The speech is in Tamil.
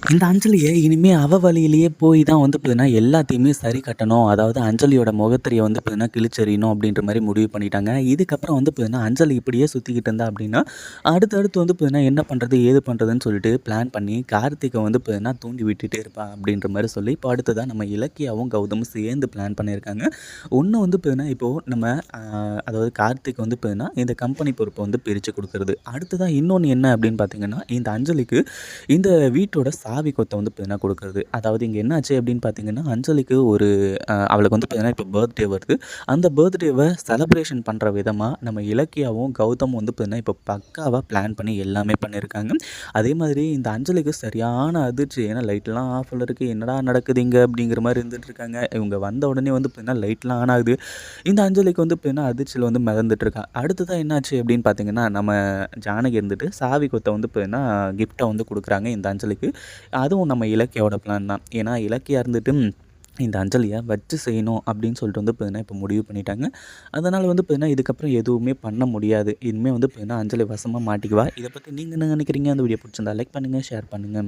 இந்த அஞ்சலிய இனிமே அவ வழியிலேயே போய் தான் வந்து பார்த்தீங்கன்னா, எல்லாத்தையுமே சரி கட்டணும். அதாவது அஞ்சலியோட முகத்திரைய வந்து பார்த்தீங்கன்னா, கிழிச்செறியணும் அப்படின்ற மாரி முடிவு பண்ணிட்டாங்க. இதுக்கப்புறம் வந்து பார்த்தீங்கன்னா, அஞ்சலி இப்படியே சுத்திக்கிட்டு இருந்தா அப்படின்னா, அடுத்து வந்து பார்த்தீங்கன்னா, என்ன பண்றது? ஏது பண்றதுன்னு சொல்லிட்டு பிளான் பண்ணி கார்த்திக்க வந்து பார்த்தீங்கன்னா, தூண்டி விட்டுட்டே இருப்பா அப்படின்ற மாரி சொல்லி, இப்போ அடுத்ததா நம்ம இலக்கியாவும், கௌதமும் சேர்ந்து பிளான் பண்ணியிருக்காங்க. ஒண்ணு வந்து பார்த்தீங்கன்னா, இப்போ நம்ம அ அதாவது கார்த்திக் வந்து பார்த்தீங்கன்னா, இந்த கம்பெனி பொறுப்ப வந்து பிரிச்சு குடுக்குறது. அடுத்ததா இன்னொன்னு என்ன அப்படின்னு பார்த்தீங்கன்னா, இந்த அஞ்சலிக்கு இந்த வீட்டோட சாவி கொத்த வந்து பார்த்தீங்கன்னா குடுக்குறது. அதாவது இங்க என்ன ஆச்சு அப்படின்னு பார்த்தீங்கன்னா, அஞ்சலிக்கு ஒரு அவளுக்கு வந்து பார்த்தீங்கன்னா இப்போ பர்த்டே வருது. அந்த பர்த்டேவ செலப்ரேஷன் பண்ற விதமா நம்ம இலக்கியாவும், கௌதமும் வந்து பார்த்தீங்கன்னா, இப்போ பக்காவா பிளான் பண்ணி எல்லாமே பண்ணியிருக்காங்க. அதே மாதிரி இந்த அஞ்சலிக்கு சரியான அதிர்ச்சி. ஏன்னா லைட்லாம் ஆஃப்ல இருக்கு. என்னடா நடக்குது இங்க? அப்படிங்கிற மாரி இருந்துட்டு இருக்காங்க. இவங்க வந்த உடனே வந்து பார்த்தீங்கன்னா, லைட்லாம் ஆன் ஆகுது. இந்த அஞ்சலிக்கு வந்து பார்த்தீங்கன்னா, அதிர்ச்சியில வந்து மிதந்துட்டு இருக்கா. அடுத்ததா என்னாச்சு அப்படின்னு பார்த்தீங்கன்னா, நம்ம ஜானகி இருந்துட்டு சாவி கொத்த வந்து பார்த்தீங்கன்னா, கிஃப்ட்டா வந்து குடுக்குறாங்க இந்த அஞ்சலிக்கு. அதுவும் நம்ம இலக்கியாவோட பிளான் தான். ஏன்னா இலக்கியா இருந்துட்டு இந்த அஞ்சலிய வச்சு செய்யணும் அப்படின்னு சொல்லிட்டு வந்து பார்த்தீங்கன்னா, இப்போ முடிவு பண்ணிட்டாங்க. அதனால வந்து பார்த்தீங்கன்னா, இதுக்கப்புறம் எதுவுமே பண்ண முடியாது. இனிமே வந்து பார்த்தீங்கன்னா, அஞ்சலி வசமா மாட்டிக்குவா. இத பத்தி நீங்க என்ன நினைக்கிறீங்க? அந்த வீடியோ பிடிச்சிருந்தா லைக் பண்ணுங்க, ஷேர் பண்ணுங்க.